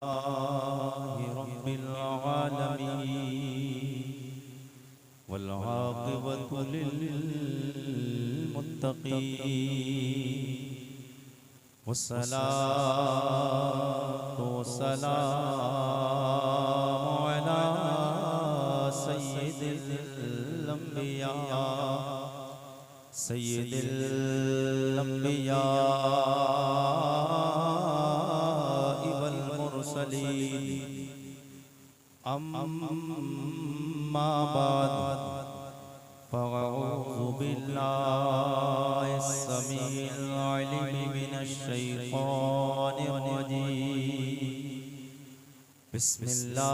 रब्बिल आलमीन वल आक़िबतु लिल मुत्तक़ीन वस्सलातु वस्सलामु अला सय्यिदिल अंबिया अम्मा बाद फ़अऊज़ु बिल्लाहिस समीइल अलीम मिनश शैतानिर रजीम बिस्मिल्लाहिर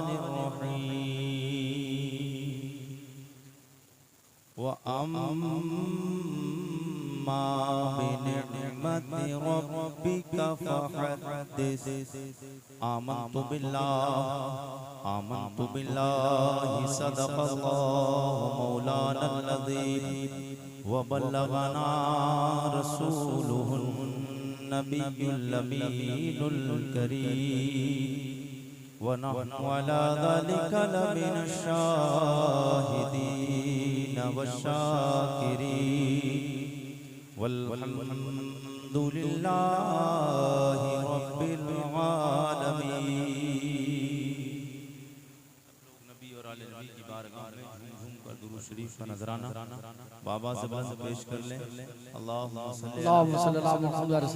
रहमानिर रहीम व अम्मा बिनिअमति रब्बिका फहद्दिस आमन्तु बिल्लाहि सदक़ल्लाहु मौलानल अज़ीम व बल्लगना रसूलुहुन नबियुल अमीनुल करीम व नहनु अला ज़ालिका लमिनश शाहिदीन वश्शाकिरीन वल्हम्दुलिल्लाहि रब्बिल आलमीन। नबी और आले नबी की बारगाह में झूम कर दुरूद शरीफ का नजराना बाबा ज़बान से पेश कर लें। अल्लाहुम्मा सल्ली अला मुहम्मद व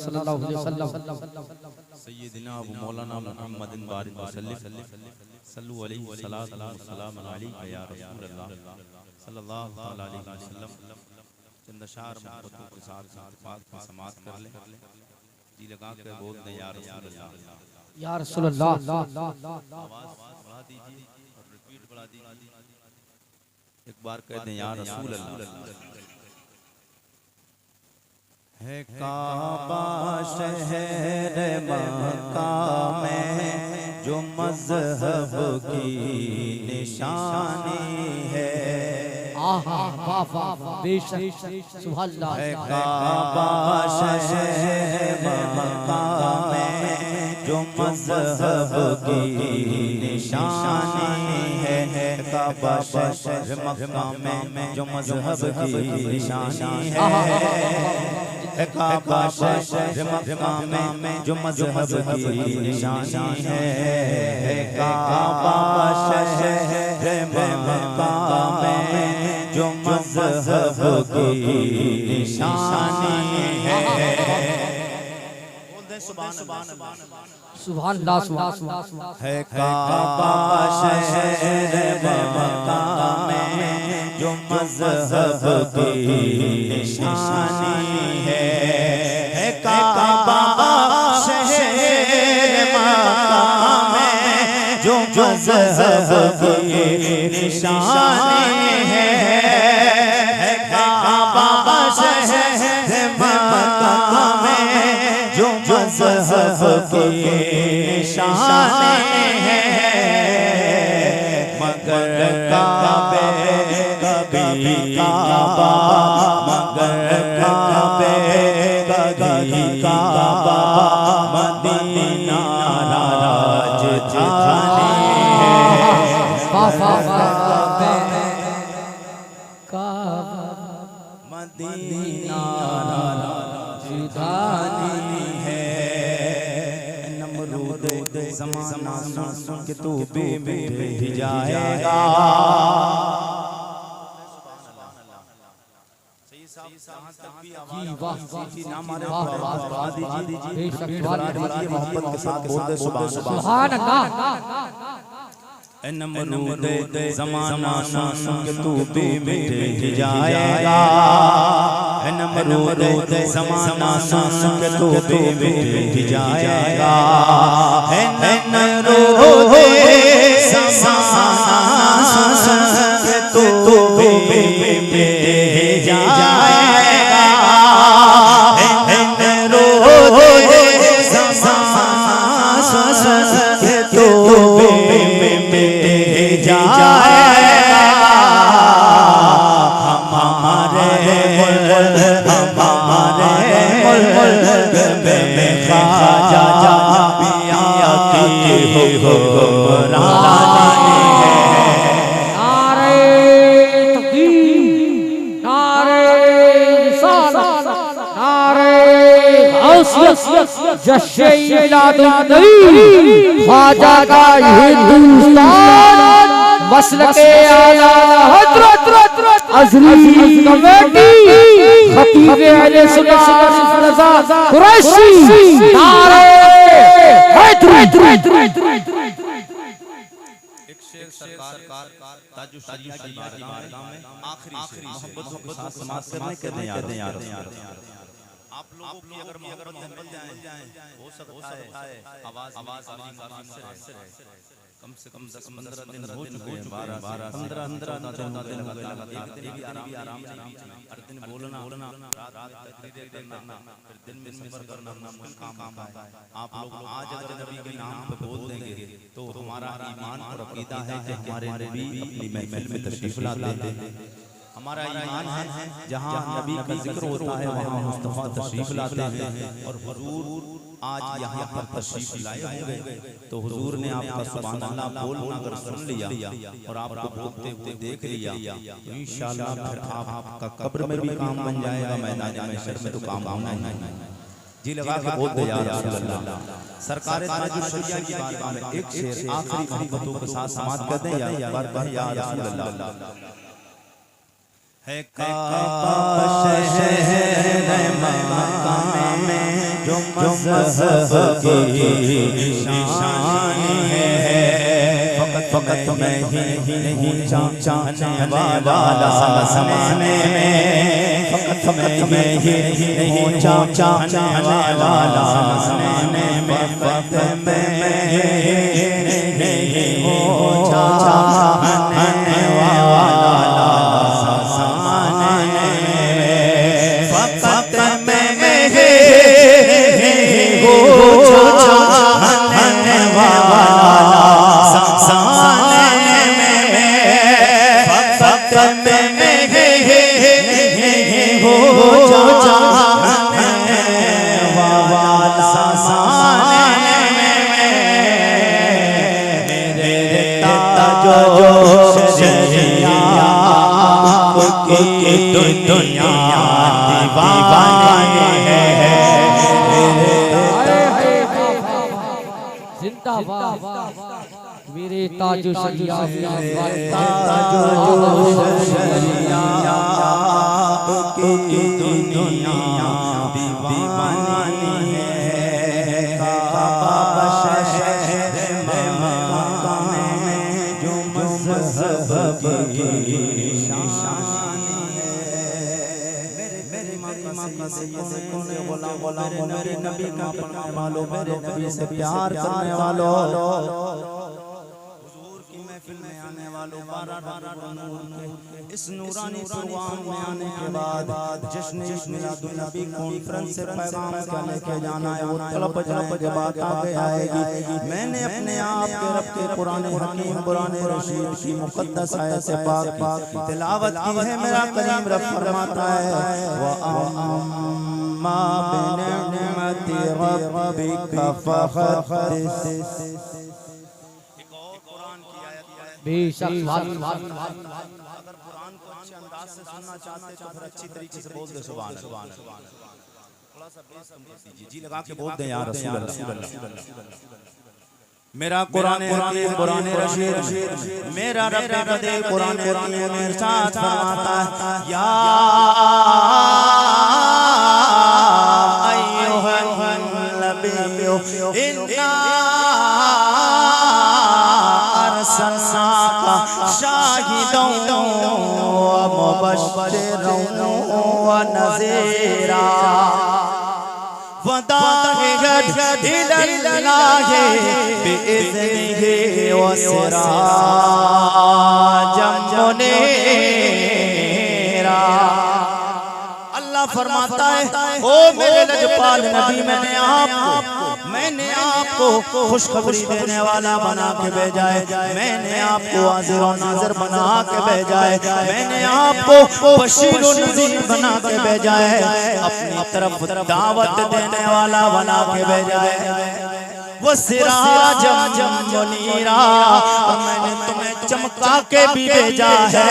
सल्लल्लाहु अलैहि वसल्लम सय्यिदना अबू मौलाना मुहम्मदिन बारिक वसल्लम सल्लु अलैहि सलातु व सलाम अलैका या रसूलल्लाह सल्लल्लाहु अलैहि वसल्लम। चंद अशार मोहब्बतों के साथ पाक में समाअत कर ले। जी लगा कर बोल दे या रसूलल्लाह या रसूलल्लाह। आवाज बढ़ा दीजिए और रिपीट बढ़ा दीजिए। एक बार कह दें या रसूलल्लाह। है काबा शहर मक्का में जो मज़हब की निशानी है। आहा वाह वाह बेशक सुभान अल्लाह। है काबा शहर मक्का में जो मज़हब की निशानी है। काबा शहर मक्का में जो मज़हब की निशानी है। काबा शहर मक्का में जो मज़हब की निशानी है। काबा शहर मक्का में जो मज़हब की निशानी है। सुभान अल्लाह सुभान अल्लाह। है काबा शहर मक्का में जो मज़हब की निशानी है। काबा शहर मक्का में जो मज़हब की निशानी है। काबा शहर मक्का में जो मज़हब की निशानी है। मगर काबे कभी काबा मगर काबे कभी काबा मदीना राजधानी है। मदीना राजधानी है। नमरूद ज़माना सुन के तू बेमिट जाएगा। मोहब्बत के साथ बोल दे सुभान अल्लाह। नमरूद ज़माना सुन के तू बेमिट जाएगा। नमरूद ज़माना सुन के तू बेमिट जाएगा। नमरूद ज़माना सुन के तू बेमिट जाएगा। नमरूद ज़माना सुन के तू बेमिट जाएगा। जश्न मिलादुन्नबी ख्वाजा का हिंदुस्तान मसलके आला हजरत अज़ीज़ कमेटी खतीब अहले सुन्नत वल जमात कुरैशी नारे हैदरी। एक शेर सरकार ताजुश शरीफ की बारगाह में आखिरी मोहब्बतों के साथ समाप्त करने के लिए याद आप लोगों की अगर मोहब्बत बन जाए हो सकता है आवाज कम से कम 10-15 दिन हो चुके हैं 12-15 दिन लगातार एक भी आराम नहीं, हर दिन बोलना रात तकरीरें करना, फिर दिन में सफर करना मुश्किल काम है। आप लोग आज अगर नबी के नाम पे बोल देंगे तो हमारा ईमान और अकीदा है कि हमारे नबी अपनी महफिल में तशरीफ लाते हैं। हमारा ईमान है जहाँ नबी का जिक्र होता है वहाँ मुस्तफा तशरीफ लाते हैं। और हुजूर आज यहाँ पर तशरीफ लाए होंगे तो हुजूर ने आपका सुभान अल्लाह बोलना अगर सुन लिया और आपको बोलते हुए देख लिया तो इंशाअल्लाह फिर आपका कब्र में भी काम बन जाएगा, मैदान महशर में तो काम होना ही नहीं। जी लगा के बोलते या रसूल अल्लाह। सरकार ताजुश शरिया की बारगाह में एक शेर आखिरी मोहब्बतों के साथ समाप्त कर दें या बार या रसूल अल्लाह। है काश शहर मक्का में जो मज़हब की शान है, फकत मैं ही नहीं चाहने वाला ज़माने में, फकत मैं ही नहीं चाहने वाला ज़माने में, फकत मैं ही नहीं चाहने वाला दुनिया दीवानी है। जिंदाबाद मेरे ताजुश शरिया की दुनिया दीवानी है। काबा शहर मक्का में जो मज़हब की मेरे नबी का पढ़ने वालों, मेरे नबी से प्यार करने वालों, हुजूर की महफिल में आने वालों, 12 इस नूरानी प्रोग्राम में आने के बाद जश्न मिलादुन्नबी कॉन्फ्रेंस से पैगाम क्या लेके जाना है वो तलब के बाद आगे आएगी। मैंने अपने आप के रब के कुरान हकीम कुरान रशीद की मुक़द्दस आयत पाक तिलावत की है। मेरा करीम रब फरमाता है व अम्मा बिनिअमति रब्बिका फहद्दिस। बेशक अगर कुरान को अच्छे अंदाज से सुनना चाहते तो फिर अच्छी तरीके से बोल दे सुभान अल्लाह। थोड़ा सा बेस कम कर दीजिए, जी लगा के बोल दें या रसूल अल्लाह। मेरा कुरान कुरान रशीद मेरा रब कदे कुरान मेरे साथ फरमाता है या अय्युहन नबिय्यु इन्ना अरसलनाका शाहिदन व मुबश्शिरन व नज़ीरा वदाहियन इलल्लाहि बिइज़निहि व सिराजम मुनीरा। अल्लाह फरमाता है ओ मेरे लजपाल नबी मैंने आपको खुशखबरी देने वाला बना के भेजा है, मैंने आपको हाज़िर और नाज़िर बना के भेजा है, मैंने आपको बशीर और नज़ीर बना के भेजा है, अपनी तरफ दावत देने वाला बना के भेजा है। वो सिराजम मुनीरा मैंने तुम्हें चमका के भी भेजा है,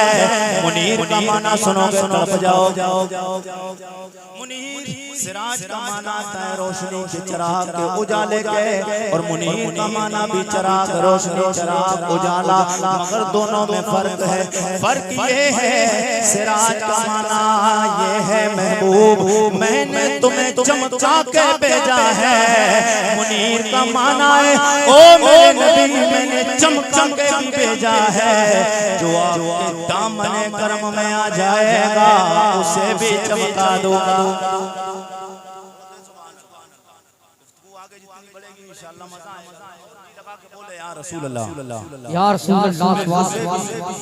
मुनीर का माना सुनोगे तड़प जाओ। मुनीर सिराज का माना आता है रोशनी के चिराग के उजाले के, और मुनीर का माना भी चिराग रोशनी चिराग उजाला, मगर दोनों में फर्क है। फर्क ये है सिराज का माना ये है महबूब, मैंने तुम्हें चमका के भेजा है। मुनीर का माना है ओ मेरे नबी मैंने चमका के भेजा है। जो आपके दामने कर्म में आ जाएगा उसे भी चमका दूंगा।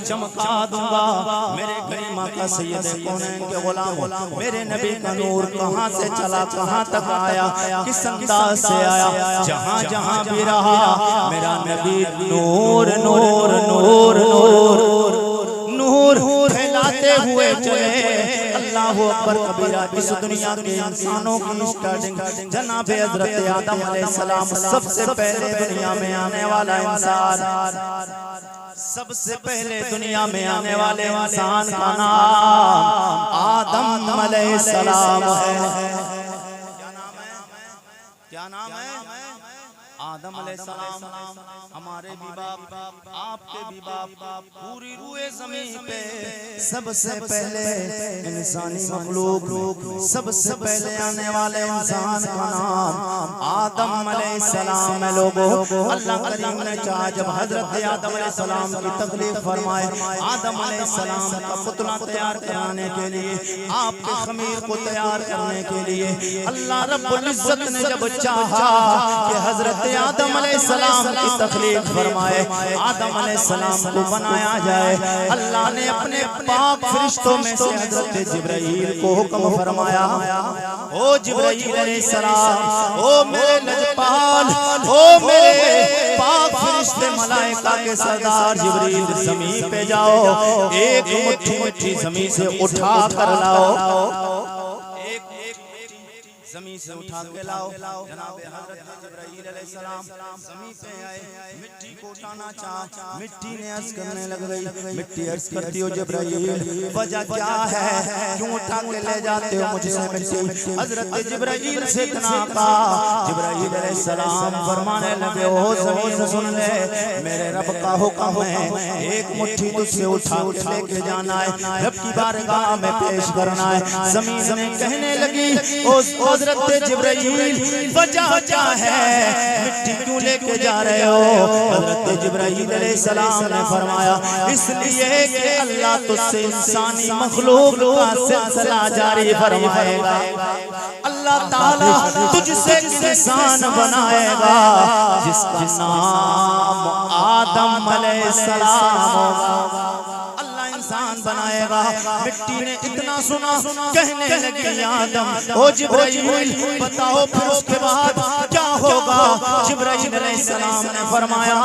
चमका दूंगा मेरे गरिमा का सैयद कौनैन के गुलाम, मेरे नबी का नूर कहाँ से चला कहाँ तक आया, किस अंदाज से आया, जहाँ जहाँ भी रहा मेरा नबी नूर नूर नूर नूर नूर फैलाते हुए चले। अल्लाह अकबर कबीरा। इस दुनिया के इंसानों की स्टार्टिंग जनाब हजरत आदम अलैहिस्सलाम, सबसे पहले दुनिया में आने वाला इंसान, सबसे पहले दुनिया में आने वाले इंसान का नाम आदम अलैहिस्सलाम है। क्या नाम है? आदम अलैहिस्सलाम। हमारे भी बाप, आपके भी बाप, पूरी रूए ज़मीन पे सबसे पहले इंसानी मखलूक, सबसे पहले आने वाले इंसान का नाम आदम अलैहिस्सलाम है। लोगों अल्लाह करीम ने चाहा जब हजरत आदम अलैहिस्सलाम की तकलीफ फरमाए, आदम अलैहिस्सलाम का पुतला तैयार कराने के लिए, आपके खमीर को तैयार करने के लिए अल्लाह रब्बुल इज्जत ने जब चाहा कि हजरत आदम अलैहिस्सलाम की तकलीफ फरमाए, आदम अलैहिस्सलाम को बनाया जाए, अल्लाह ने अपने पाक फरिश्तों में से हजरत जिब्राइल को हुक्म फरमाया, ओ जिब्राइल अलैहिस्सलाम, ओ मेरे लजपाल, ओ मेरे पाक फरिश्ते मलाइका के सरदार जिब्रील, ज़मीन पे जाओ, एक मुट्ठी मुट्ठी ज़मीन से उठा कर लाओ, ज़मीन से उठा के लाओ। जनाब हज़रत जिब्राइल अलैहिस्सलाम ज़मीन पे आए, मिट्टी को उठाना चाहा, मिट्टी ने अर्ज़ करने लग गई। मिट्टी अर्ज़ करती हो जिब्राइल वजह क्या है, क्यों उठा के ले जाते हो मुझे मिट्टी? हज़रत जिब्राइल से इतना कहा, जिब्राइल अलैहिस्सलाम फरमाने लगे, ओ ज़मीन सुन ले, मेरे रब का हुक्म है, एक मुट्ठी तुझसे उठा के लेके जाना है, रब की बारगाह में पेश करना है। ज़मीन ने कहने लगी, ओ हज़रत जिब्राइल वजह क्या है, मिट्टी क्यों लेके जा रहे हो? हज़रत जिब्राइल अलैहिस्सलाम ने फरमाया, इसलिए कि अल्लाह तुझसे इंसानी मखलूक का सिलसिला जारी फरमाएगा। अल्लाह ताला तुझसे इंसान बनाएगा जिसका नाम आदम अलैहिस्सलाम होगा। इंसान बनाएगा। मिट्टी ने इतना सुना, कहने लगी आदम, ओ जिब्राइल बताओ फिर उसके बाद क्या होगा? जिब्राइल अलैहिस्सलाम ने फरमाया,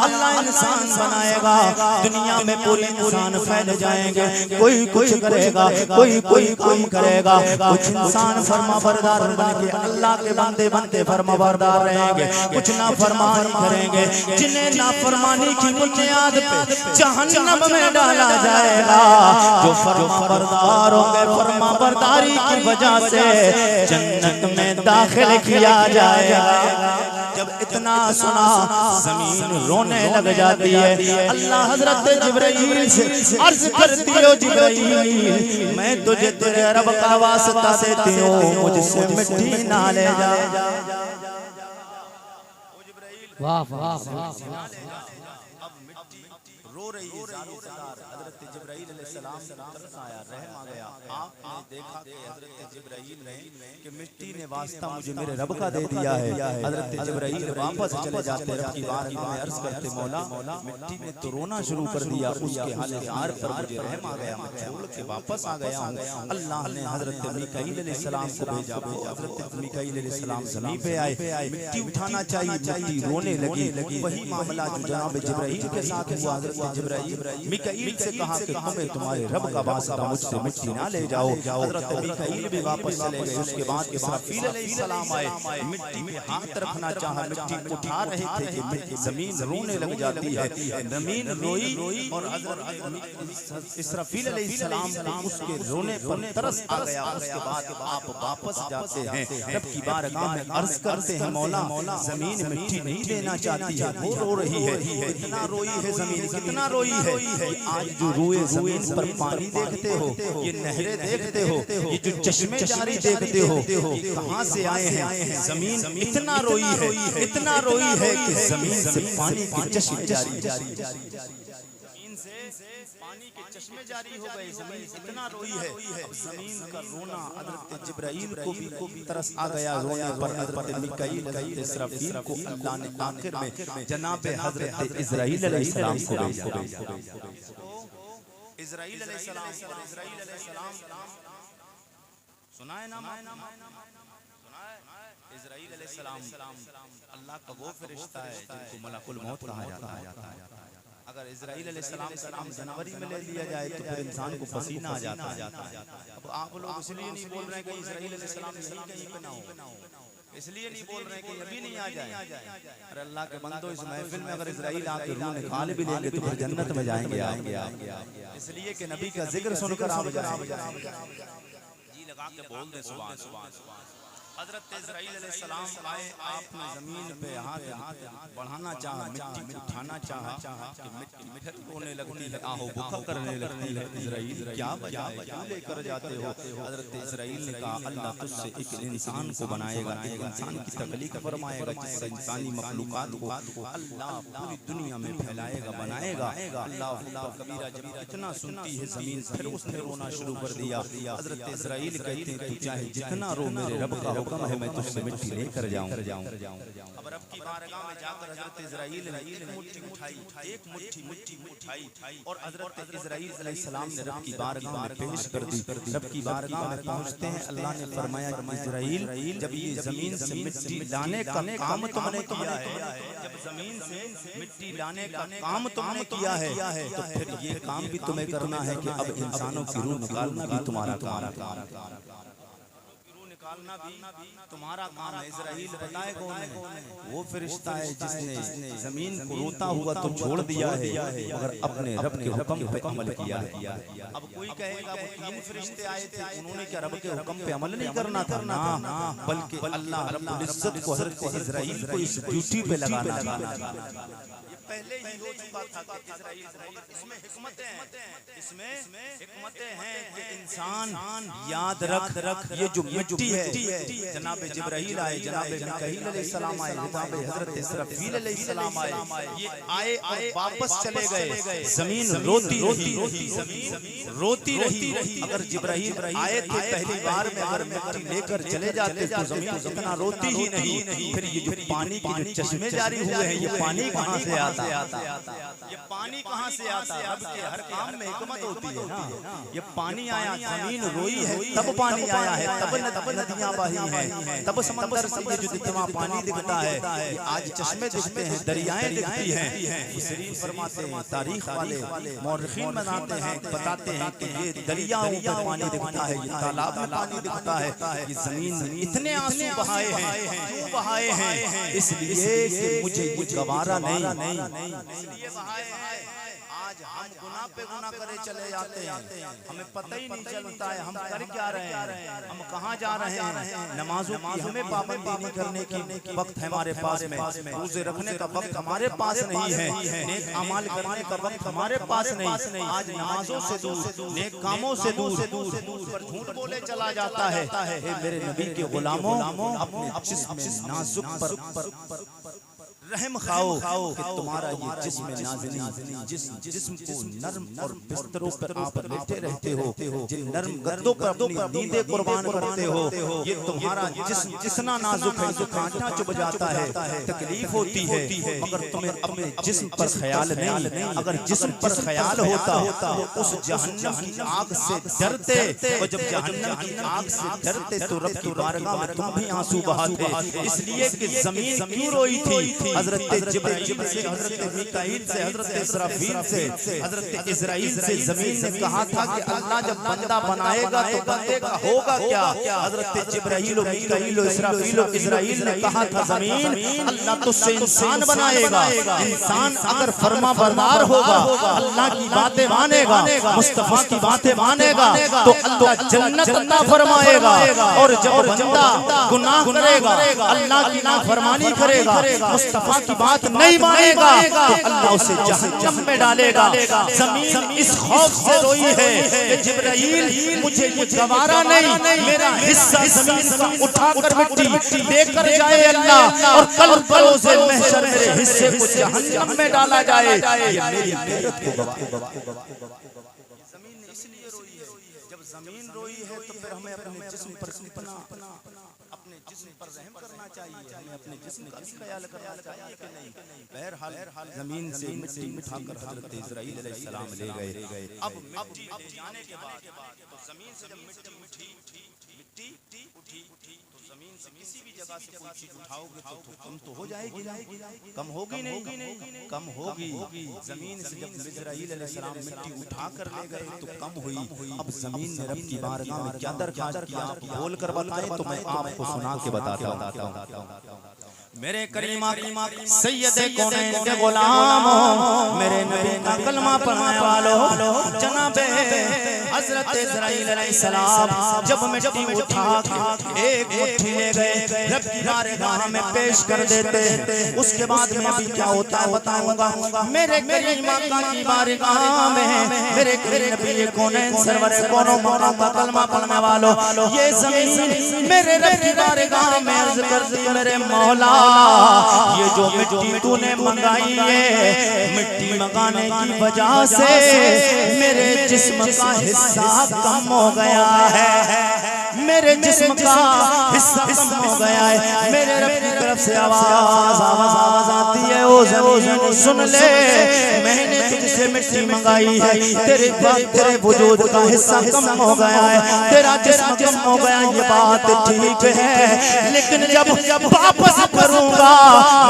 अल्लाह इंसान बनाएगा, दुनिया में पूरे इंसान फैल जाएंगे, कोई कुछ करेगा, कोई कोई काम करेगा, कुछ इंसान फरमाबरदार बन के अल्लाह के बंदे बनते फरमाबरदार रहेंगे, कुछ नाफरमानी करेंगे, जिन्हें नाफरमानी की बुनियाद पे जहन्नम में डाला जाएगा। जो फरमाबरदार होंगे, फरमाबरदारी की वजह से जन्नत में दाखिल किया जाएगा। जब इतना सुना जमीन रोने लग जाती है। अल्लाह हजरत जिब्राइल से अर्ज करती हो, जिब्राइल मैं तुझे तेरे रब का वास्ता देती हूँ, मुझसे मिट्टी ना ले जा। वाह वाह वाह, रो रही है हजरत जिब्राइल अलैहिस्सलाम तरस आया, रहम आ गया। आपने देखा कि हजरत जिब्राइल ने कि मिट्टी ने वास्ता मुझे मेरे रब का दे दिया है। हजरत जिब्राइल वापस चले जाते, रब की बारगाह में अर्ज करते, मौला मिट्टी ने तो रोना शुरू कर दिया, उसके हाल पर मुझे रहम आ गया, मैं छोड़ के वापस आ गया हूँ। अल्लाह ने हजरत मीकाईल अलैहिस्सलाम को भेजा, हजरत मीकाईल अलैहिस्सलाम ज़मीन पे आए, मिट्टी उठाना चाहिए, मिट्टी रोने लगी। वही मामला जो जनाब जिब्राइल के साथ हुआ, हजरत जिब्राइल मिकाईल से कहा कि तुम्हें तुम्हारे रब का वास्ता मुझसे मिट्टी ना ले जाओ। हजरत मिकाईल भी वापस चले गए। उसके बाद इसराफील अलैहिस्सलाम आए, मिट्टी पे हाथ रखना चाहा, मिट्टी उठा रहे थे कि मिट्टी जमीन रोने लग जाती है। जमीन रोई और हजरत इसराफील अलैहिस्सलाम को उसके रोने पर तरस आ गया। उसके बाद आप वापस जाते हैं, रब की बारगाह में अर्ज करते हैं, मौला जमीन मिट्टी नहीं देना चाहती है, वो रो रही है। इतना रोई है जमीन, कितना रोई है। आज जो रोए जमीन पर पानी देखते हो, ये नहरें देखते हो, ये जो चश्मे जारी देखते हो, ये कहाँ से आए हैं? जमीन इतना रोई है, इतना रोई है कि जमीन से पानी के चश्मे जारी पानी के चश्मे जारी हो गए। जमीन इतना रोई है। अब जमीन का रोना हजरत जिब्राइल को भी तरस आ गया रोने पर। हजरत मिकाईल हजरत इसराफील को अल्लाह ने आखिर में जनाब हजरत इजराइल अलैहिस्सलाम को भेजा। इजराइल अलैहिस्सलाम सुना है नाम? इजराइल अलैहिस्सलाम अल्लाह का वो फरिश्ता है जिनको मलकुल मौत कहा जाता है। अगर इजराइल अलैहिस्सलाम का नाम जनवरी में ले लिया जाए तो फिर इंसान को पसीना आ जाता है। अब आप लोग इसलिए नहीं बोल रहे हैं कि इजराइल अलैहिस्सलाम नहीं कहीं पे ना हो, इसलिए नहीं बोल रहे हैं कि अभी नहीं आ जाए। अरे अल्लाह के बंदो, इस महफिल में अगर इजराइल आके रूह निकाल भी लेंगे तो फिर जन्नत में जाएंगे। इसलिए कि नबी का जिक्र सुनकर आप जी लगा के बोल दे सुभान सुभान। हजरत इजराइल अलैहिस्सलाम आए, आपने जमीन पे हाथ बढ़ाना चाहा, मिट्टी उठाना चाहा कि मिट्टी रोने लगती है, आहो बुका करने लगती है। इजराइल क्या क्यों लेकर जाते हो? हजरत इजराइल ने कहा, अल्लाह तुझसे एक इंसान को बनाएगा, एक इंसान की तख्लीक फरमाएगा, जिससे इंसानी मखलूकात को अल्लाह पूरी दुनिया में फैलाएगा, बनाएगा। अल्लाह कबीरा जब इतना सुनती है जमीन, फिर उसने रोना शुरू कर दिया। हजरत इजराइल कहते हैं, तू चाहे जितना रो, मेरे रब का हुक्म है मैं तुझसे मिट्टी लेकर जाऊं। अब रब की बारगाह में जाकर हजरत इजराइल ने एक मुट्ठी उठाई, एक मुट्ठी मिट्टी उठाई और हजरत इजराइल अलैहिस्सलाम ने रब की बारगाह में पेश कर दी। रब की बारगाह में पहुंचते हैं, अल्लाह ने फरमाया, इजराइल जब ये जमीन से मिट्टी लाने का काम तुमने किया है, जब जमीन से मिट्टी लाने का काम तुमने किया है, तो फिर ये काम भी तुम्हें करना है कि अब इंसानों की रूह निकालना भी तुम्हारा काम है, निकालना भी तुम्हारा काम है। इजराइल बताए कौन है? वो फरिश्ता है जिसने जमीन को रोता हुआ तो छोड़ दिया है, मगर अपने रब के हुक्म पे अमल किया है। अब कोई कहेगा वो तीन फरिश्ते आए थे, उन्होंने क्या रब के हुक्म पे अमल नहीं करना था? ना, बल्कि अल्लाह रब्बुल इज्जत को हजरत इजराइल को इस ड्यूटी पे लगाना था। पहले ही हो चुका था कि इजराइल, इसमें हिकमतें हैं कि इंसान याद रख ये जो मिट्टी है, जनाब जिब्राइल आए, जनाब मिकाईल अलैहिस्सलाम आए, जनाब हजरत इसराफील अलैहिस्सलाम आए, ये आए और वापस चले गए। जमीन रोती रही। अगर जिब्राइल आए थे पहली बार में, अगर मिट्टी लेकर चले जाते तो जमीन इतना रोती ही नहीं। फिर ये जो पानी के जो चश्मे जारी हुए हैं, ये पानी कहाँ से आता? ये पानी कहाँ से आता? रब के हर काम में हिकमत होती है ना। ये पानी आया, जमीन रोई है, तब पानी आया है, तब नदियां बही हैं, तब समंदर से ये जो जितना पानी दिखता है, आज चश्मे दिखते हैं, दरियाएं दिखती हैं। मुफस्सिरीन फरमाते हैं, तारीख वाले मौरखीन बनाते हैं, बताते हैं कि ये दरियाओं में पानी दिखता है, ये तालाब में पानी दिखता है, ये जमीन इतने आंसू बहाए हैं, क्यों बहाए हैं? इसलिए कि मुझे ये गवारा नहीं, इसलिए बहाए हैं। आज हम गुनाह पे गुनाह करे चले जाते हैं, हमें पता ही नहीं चलता है हम कर क्या रहे हैं, हम कहाँ जा रहे हैं। नमाजों की हमें पाबंदी नहीं करने की वक्त हमारे पास में, रोजे रखने का वक्त हमारे पास नहीं है, नेक अमाल करने का वक्त हमारे पास नहीं। आज नमाजों से दूर, नेक कामों से दूर पर झूठ बोले चला जाता है। मेरे नबी के गुलामों, अपने जिस्म नाजुक पर रहम खाओ कि तुम्हारा ये जिस्म नाज़नी, जिस्म को नर्म और बिस्तरों पर आप लेटे रहते हो, जिन नर्म गद्दों पर अपनी नींदें कुर्बान करते हो, ये तुम्हारा जिस्म जितना नाजुक है, जो कांटा चुभ जाता है, तकलीफ होती है, मगर तुम्हें अपने जिस्म पर ख्याल नहीं। अगर जिस्म पर ख्याल होता तो उस जहन्नम की आग से डरते, और जब जहन्नम की आग से डरते तो रब की बारगाह में तुम भी आंसू बहाते। इसलिए कि जमीन क्यों रोई थी? हजरत जिब्राइल से, हजरत मीकाईल से, हजरत इसराफील से, हजरत इजराइल से जमीन ने कहा था कि अल्लाह जब बंदा बनाएगा तो बंदे का होगा क्या। हजरत जिब्राइल, मीकाईल, इसराफील, इजराइल ने कहा था जमीन अल्लाह तुझसे इंसान बनाएगा। इंसान अगर फरमा बरदार होगा, अल्लाह की बातें मानेगा, मुस्तफा की बातें मानेगा तो अल्लाह जन्नत अता फरमाएगा। और जब बंदा गुनाह करेगा, अल्लाह की नाफरमानी करेगा, मुस्तफा की बात नहीं मानेगा तो अल्लाह उसे जहन्नम में डालेगा। जमीन इस खौफ से रोई है कि जिब्राइल मुझे ये गवारा नहीं, मेरा हिस्सा जमीन का उठाकर मिट्टी देकर जाए अल्लाह, और कल बरोज़े महशर मेरे हिस्से को जहन्नम में डाला जाए। ये मेरी मेहनत को गवा। जमीन ने इसलिए रोई है, जब जमीन रोई है तो फिर हमें अपने जिस्म पर अपने जिस्म पर रहम करना चाहिए, हमें अपने जिस्म का भी ख्याल करना चाहिए कि नहीं। बहरहाल जमीन से मिट्टी उठाकर हजरत इजराइल अलैहिस्सलाम ले गए। अब मिट्टी ले जाने के बाद तो जमीन से जब मिट्टी उठी तो जमीन से किसी भी जगह से कोई चीज उठाओगे तो कम तो हो जाएगी, कम होगी नहीं, कम होगी। जमीन से जब इजराइल अलैहिस्सलाम मिट्टी उठा कर ले गए तो कम हुई। अब जमीन ने रब की बारगाह में क्या दरख्वास्त किया, आप बोल कर बताएं तो मैं आपको सुना के बताता हूँ। मेरे करीमा सैयदे कौनैन के गुलाम, मेरे नबी का कलमा पढ़ने वालों, जनाबे हजरत इजराइल अलैहिस्सलाम जब मिट्टी उठा के एक मुट्ठी ले गए, रब की बारगाह में पेश कर देते। उसके बाद में अभी क्या होता है बताऊंगा। मेरे करीमा की बारगाह में मेरे नबी कौनैन सरवर कौनो मौला का कलमा पढ़ने वालों, ये जमीन मेरे रब की बारगाह में अर्ज कर दी, मेरे मौला ये जो मिट्टी तूने मंगाई है, मिट्टी मंगाने की वजह से मेरे जिस्म का हिस्सा कम हो गया है, मेरे जिस्म का हिस्सा कम हो गया है। मेरे रब की तरफ से आवाज आती है, ओ ज़मीन सुन ले, मैंने तुझसे मिट्टी मंगाई है, तेरे वजूद का हिस्सा कम हो गया है, तेरा जिस्म कम हो गया, ये बात ठीक है, लेकिन जब वापस करूंगा,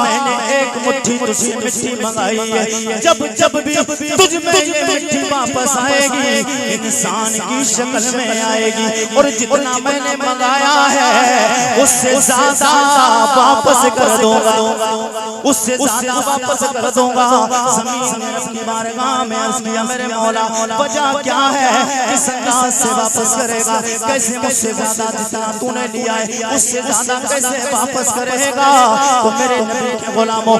मैंने एक मुट्ठी तुझसे मिट्टी मंगाई है, जब भी तुझ में ये मिट्टी वापस आएगी, इंसान की शक्ल में आएगी, और जितना मैंने मंगाया है उससे ज्यादा वापस कर दूंगा, उससे ज्यादा वापस कर दूंगा। ज़मीन ने अपनी बारगाह में अर्ज़ किया, मेरे मौला वजह क्या है, किस अंदाज से वापस करेगा, कैसे मुझसे ज्यादा जितना तूने लिया है उससे ज्यादा कैसे वापस करेगा। तो मेरे नबी के गुलामों,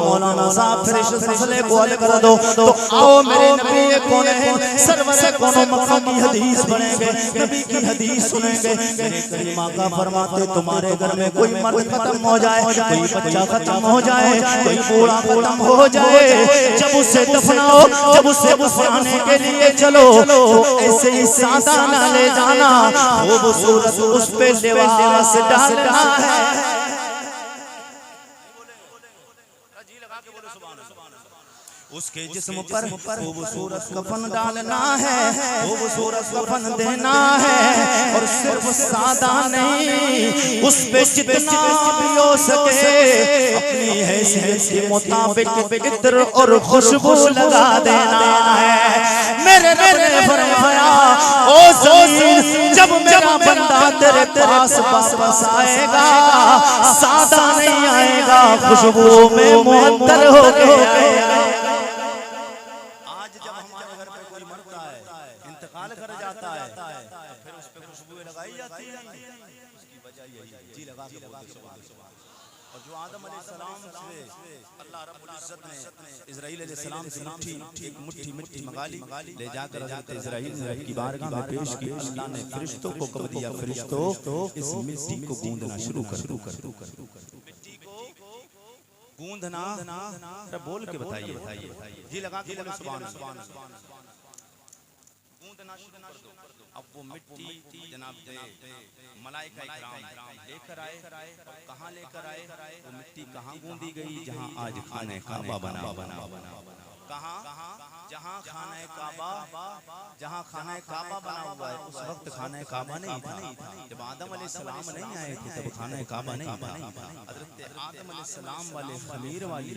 मौलाना साहब फिर इस मसले को हल कर दो। तो आओ मेरे नबी कौन है, सरवर कौनो मक्का की हदीस बनेंगे, नबी की हदीस सुनेंगे। मेरे करीमा का फरमाते तुम्हारे घर में कोई मर्द खत्म हो जाए, कोई बच्चा खत्म हो जाए, कोई बूढ़ा खत्म हो जाए, जब उसे दफनाओ, जब उसे दफनाने के लिए चलो तो ऐसे ही सादा ना ले जाना, खूबसूरत उस पे लिबास डालना है। उसके जिस्म पर खूबसूरत कफन डालना है, खूबसूरत कफन देना है, और सिर्फ सादा नहीं, उस पे जितना भी हो सके अपनी हैसियत के मुताबिक इत्र और खुशबू लगा देना है। मेरे रब ने फरमाया, ओ ज़मीन जब मेरा बंदा तेरे पास वापस आएगा, सादा नहीं आएगा, खुशबू में मुअत्तर हो गया। कर जाता है फिर उस पे खुशबू लगाई जाती है, उसकी वजह यही है, जी लगा के बोलते सुभान अल्लाह। और जो आदम अलैहिस्सलाम से अल्लाह रब्बुल इज्जत ने इजराइल अलैहिस्सलाम से एक मुट्ठी मिट्टी मंगा ली, ले जाकर हज़रत इजराइल ने रब की बारगाह में पेश की। अल्लाह ने फरिश्तों को कह दिया, फरिश्तों इस मिट्टी को गूंदना शुरू कर, मिट्टी को गूंदना, बोल के बताइए, जी लगा के बोलो सुभान अल्लाह। अब वो मिट्टी जनाब मलाइका इकराम लेकर आए, कहाँ लेकर आए, वो मिट्टी कहाँ गूंदी गई, जहाँ आज खाने काबा बना। कहाँ जहाँ खाना काबा बना हुआ है, उस वक्त खाना काबा नहीं था। जब आदम अलैहिस्सलाम नहीं आए थे तब खाना काबा नहीं था। हज़रत आदम अलैहिस्सलाम वाले खमीर वाली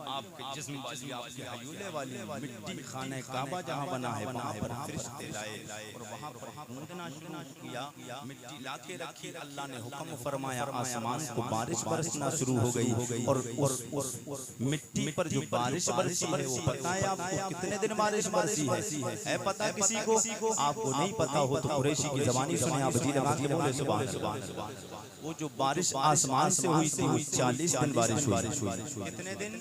आपके जिस्म वाली आपके हयूले वाली मिट्टी खाना काबा जहाँ बना है वहाँ पर फरिश्ते लाए और वहाँ पर गूंजना शुरू किया। मिट्टी लाके रखी, अल्लाह ने हुक्म फरमाया, आसमान को बारिश बरसना शुरू हो गई। और मिट्टी पर जो बारिश बरसी है वो पता है आपको कितने दिन बारिश बरसी है पता है किसी को? आपको नहीं पता हो तो कुरैशी की ज़बानी सुने आप, जी लगा के बोले सुभान अल्लाह। वो जो बारिश आसमान से हुई थी 40 दिन बारिश हुई। कितने दिन?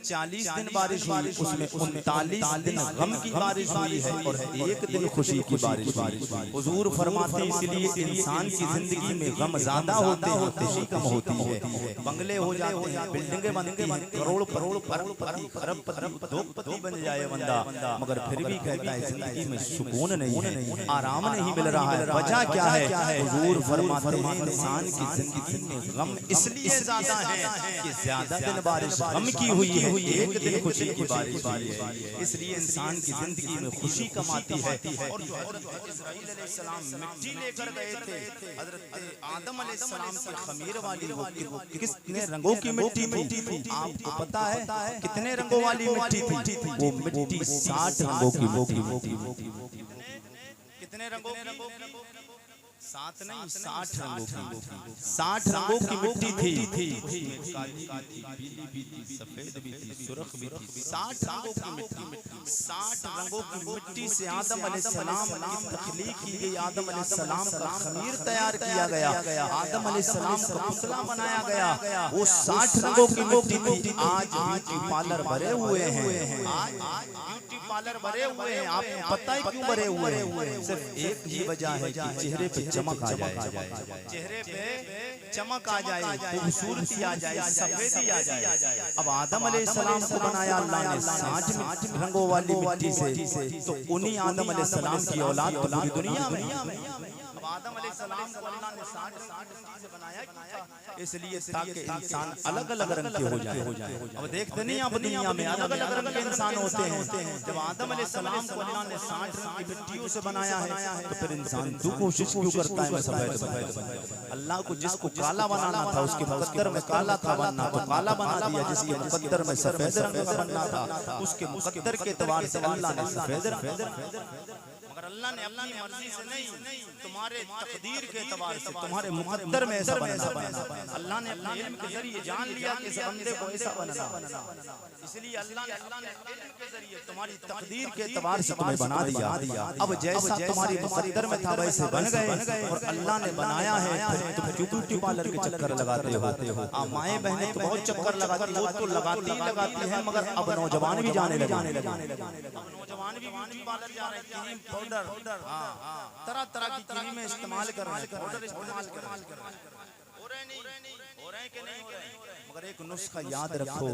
40 दिन बारिश हुई, उसमें 39 दिन गम की बारिश हुई है और 1 दिन खुशी की बारिश हुई। हुजूर फरमाते इसलिए इंसान की जिंदगी में गम ज्यादा होते हैं, खुशी कम होती है। बंगले हो जाते हैं, बिल्डिंगें बनती हैं, करोड़ अरबपति उद्योगपति बन जाए बंदा, मगर फिर भी कहता है जिंदगी में सुकून नहीं है, आराम नहीं मिल रहा है। वजह क्या है? हुजूर फरमाते हैं इंसान की जिंदगी में गम इसलिए ज्यादा है कि ज्यादा दिन बारिश गम की हुई है, 1 दिन खुशी की बारिश हुई है। इसलिए इंसान की जिंदगी में खुशी कम आती है। और जो हज़रत इस्राईल अलैहिस्सलाम मिट्टी लेकर गए थे, हज़रत आदम अलैहिस्सलाम की खमीर वाली वो कितने रंगों की मिट्टी थी आपको पता है? कितने रंगों वाली मिट्टी थी? वो मिट्टी 60 रंगों की मिट्टी। कितने रंगों की? 7 नहीं 60 रंगों की। 60 रंगों की मिट्टी थी, काली थी, पीली भी थी, सफेद भी थी, सुर्ख भी थी। 60 रंगों की मिट्टी। 60 रंगों की मिट्टी से आदम अलैहिस्सलाम की तख्लीक की गई। आदम अलैहिस्सलाम का खमीर तैयार किया गया, आदम अलैहिस्सलाम का पुतला बनाया गया। वो 60 रंगों की मिट्टी थी। आज ब्यूटी पार्लर भरे हुए हैं, आज ब्यूटी पार्लर भरे हुए हैं। आपको पता है क्यों भरे हुए हैं? सिर्फ एक ही वजह है कि चेहरे पे चमक आ जाए, चेहरे पे चमक आ जाए, खूबसूरती आ जाए, सफेदी आ जाए। अब आदम अलैहिस्सलाम को बनाया अल्लाह ने 60 रंगों वाली मिट्टी से, तो उन्हीं आदम अलैहिस्सलाम की औलाद तो पूरी दुनिया में। आदम अलैहिस्सलाम को अल्लाह ने 60 से बनाया इसलिए ताकि इंसान अलग अलग रंग के हो जाए। अब देखते नहीं आप दुनिया में अलग अलग रंग के इंसान होते हैं। जब आदम अलैहिस्सलाम को अल्लाह ने 60 रंग की मिट्टियों से बनाया है तो फिर इंसान तू कोशिश क्यों करता है मैं सफेद? अल्लाह को जिसको काला बनाना था उसके मुकद्दर में काला था बनना, तो काला बना दिया। जिसके मुकद्दर में सफेद रंग का बनना था उसके मुकद्दर के एतबार से अल्लाह ने सफेद रंग। मगर अल्लाह ने अपनी मर्जी से नहीं, तुम्हारे तकदीर के एतबार से तुम्हारे मुकद्दर में ऐसा बनना। अल्लाह ने अपने इल्म के जरिए जान लिया कि इस बंदे को ऐसा बनना, इसलिए अल्लाह ने इल्म के जरिए तुम्हारी तकदीर के एतबार से तुम्हें बना दिया। अब जैसा तुम्हारी मुकद्दर में था वैसे बन गए और अल्लाह ने बनाया है। तुम ब्यूटी पार्लर के चक्कर लगाते हो। माएँ बहनें तो बहुत चक्कर लगाती, वो तो लगाती है, मगर अब नौजवान भी जाने लगे। नौजवान भी ब्यूटी पार्लर जा रहे हैं, पाउडर, तरह तरह की क्रीमें इस्तेमाल कर रहे हैं, पाउडर इस्तेमाल कर रहे हैं। हो रहे कि नहीं हो रहे? मगर एक नुस्खा याद रखो,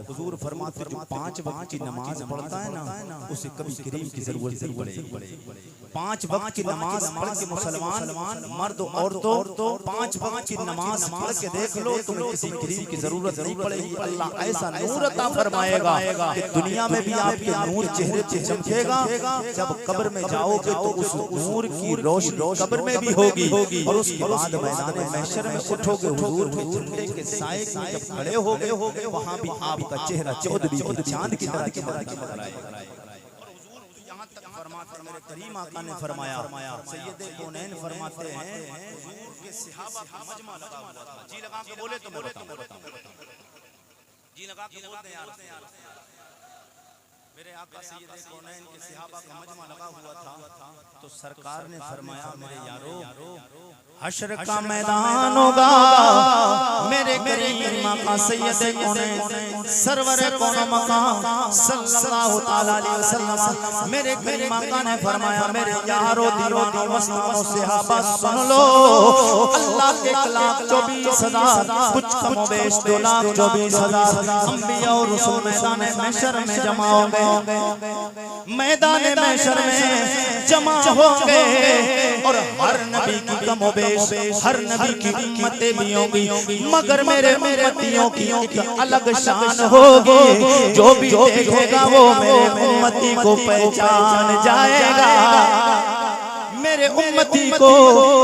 हुजूर फरमाते जो 5 वक्त की नमाज पढ़ता है ना उसे कभी क्रीम की जरूरत नहीं पड़ेगी। 5 वक्त की नमाज पढ़ के मुसलमान मर्द औरतों 5 वक्त की नमाज पढ़ के देख लो, तुम्हें किसी क्रीम की जरूरत नहीं पड़ेगी। अल्लाह ऐसा नूर अता फरमाएगा कि दुनिया में भी आपके नूर चेहरे पे चमकेगा। जब कब्र में जाओगे तो उस नूर की रोशनी कब्र में भी होगी और उसके बाद मैदान महशर में उठोगे हुजूर के झंडे के साए में जब खड़े हो गए वहां भी आपका चेहरा 14 चांद की तरह चमकेगा। और हुजूर यहां तक फरमाते मेरे करीम आका ने फरमाया, सैयद कौनैन फरमाते हैं हुजूर के सहाबा का मजमा लगा हुआ था। जी लगा के बोले तो बोले, जी लगा के बोलते यार। मेरे आका सैयद कौनैन के सहाबा का मजमा लगा हुआ था तो सरकार ने फरमाया मेरे यारो हश्र का मैदान होगा, मेरे करीम आका सैयद कौनैन सरवर कौन मकाम सल्लल्लाहु तआला अलैहि वसल्लम मेरे करीम आका ने फरमाया मेरे यारो दीवानो मस्तानो सहाबा सुन लो, अल्लाह के 1,24,000 कुछ कमोबेश 2,24,000 अंबिया और रसूल मैदान महशर में जमा होंगे, मैदान महशर में जमा होंगे। और हर नबी की कमोबेश हर नबी की उम्मतें भी होंगी, मगर मेरे उम्मतियों की एक अलग शान होगी। जो भी देखेगा वो मेरे उम्मती को पहचान जाएगा, मेरे उम्मती को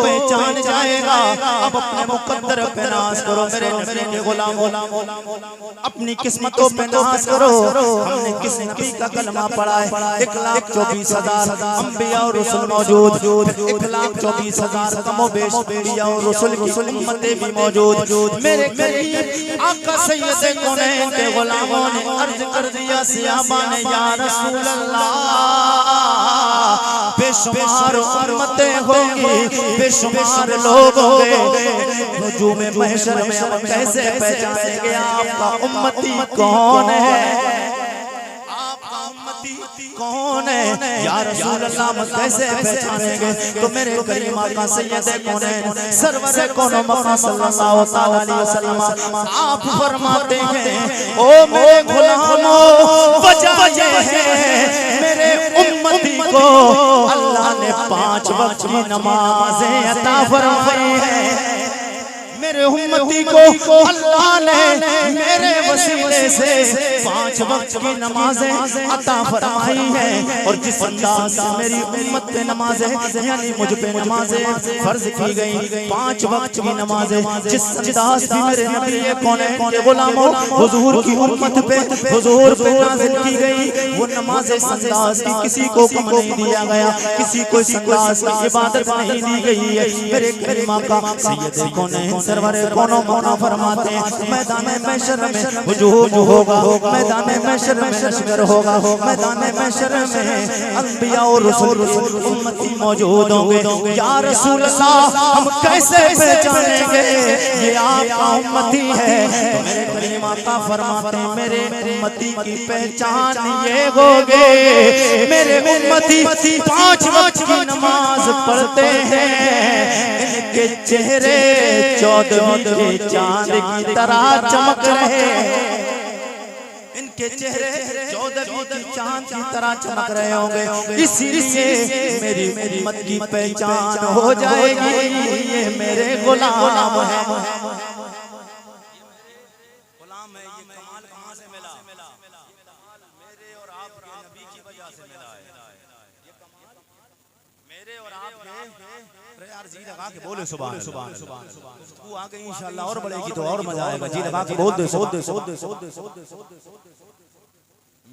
पहचान जाएगा। अब अपने मुकद्दर पे नाज करो मेरे नबी के गुलामों, अपनी किस्मतों पे नाज करो। हमने किस नबी का कलमा पढ़ा है? 1,24,000 अंबिया और रसूल मौजूद, 1,24,000 कमोबेश अंबिया और रसूल की उम्मतें भी मौजूद। मेरे करीब आका सैयद कौनैन के गुलामों ने अर्ज कर दिया, सियाबा ने या रसूल अल्लाह बेशुमार उम्मतें होंगी, बेशुमार लोग होंगे, हुजूम महशर में हम कैसे पहचानेंगे आपका उम्मती कौन है? आपका उम्मती कौन है या रसूल अल्लाह? हम कैसे पहचानेंगे? तो मेरे करीम आका सैयद कौनैन सरवर कौनो मकाम सल्लल्लाहु अलैहि वसल्लम आप फरमाते हैं, ओ मेरे गुलामों वजह ये है मेरे उम्मती को अल्लाह ने 5 वक्त की नमाजें अता फरमाई है। मेरे उम्मती को अल्लाह ने मेरे वसीले से 5 वक्त की नमाजें अता फरमाई है। और जिस अंदाज से मेरी उम्मत पे नमाजें यानी मुझ पे नमाजें फर्ज की गई, 5 वक्त की नमाजें जिस अंदाज से मेरे नबी कौनैन के गुलामों हुजूर की उम्मत पे हुजूर पे नाज़िल की गई, वो नमाजें अंदाज की किसी को कम नहीं दिया गया, किसी को इस अंदाज की इबादत नहीं दी गई है। मेरे करीमा का सैयद कौनैन सरवर कौनो मौला फरमाते हैं, मैदान महशर में हुजूम होगा, मैदान महशर में लश्कर होगा, मैदान महशर में अंबिया और रसूल उम्मती मौजूद होंगे। या रसूल अल्लाह हम कैसे पहचानेंगे ये आपका उम्मती है? तो मेरे करीम आका फरमाते हैं, मेरे उम्मती की पहचान ये होगी, मेरे उम्मती 5 वक्त की नमाज पढ़ते हैं, इनके चेहरे 14 के चांद की तरह चमक रहे, इनके चेहरे 14 की चांद की तरह चमक रहे होंगे। इसीलिए मेरी उम्मत की पहचान हो जाएगी, ये मेरे गुलाम है। गुलाम है, ये कमाल कहां से मिला? मेरे और आपके नबी की वजह से मिला है। ये कमाल मेरे और आपके यार जी लगा के बोले सुभान अल्लाह। तू आ गई इंशाल्लाह और बढ़ेगी तो और मजा आएगा। जी लगा के बोल दे,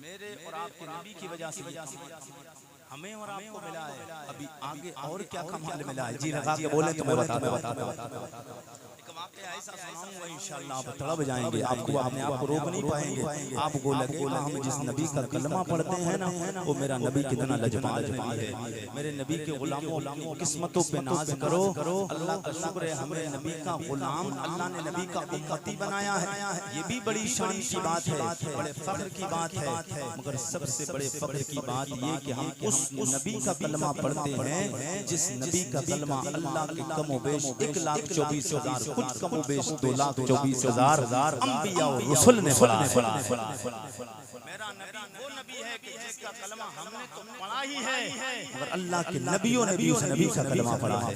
मेरे और आपके नबी की वजह से हमें और आपको मिला है। अभी आगे और क्या कमाल मिला है? जी लगा के बोले तो मैं बता ऐसा सुनाऊंगा इंशाल्लाह, आप तड़प जाएंगे, आपको अपने आप को रोक नहीं पाएंगे। आपको लगेगा हम जिस नबी का कलमा पढ़ते हैं ना, वो मेरा नबी कितना लजपाल है। मेरे नबी के गुलामों अपनी किस्मतों पे नाज करो। अल्लाह का शुक्र है, हमें नबी का गुलाम अल्लाह ने नबी का उम्मती बनाया है। ये भी बड़ी शान की बात है, बड़े फख्र की बात है। मगर सबसे बड़े फख्र की बात ये कि हम उस नबी का कलमा पढ़ते हैं जिस नबी का कलमा अल्लाह के कमोबेश 1,24,000 कुछ कमोबेश 2,24,000 अंबिया और रसूल ने पढ़ा है। मेरा नबी वो नबी है कि जिसका कलमा हमने तो पढ़ा ही है, मगर अल्लाह के नबियों ने भी उस नबी का कलमा पढ़ा है।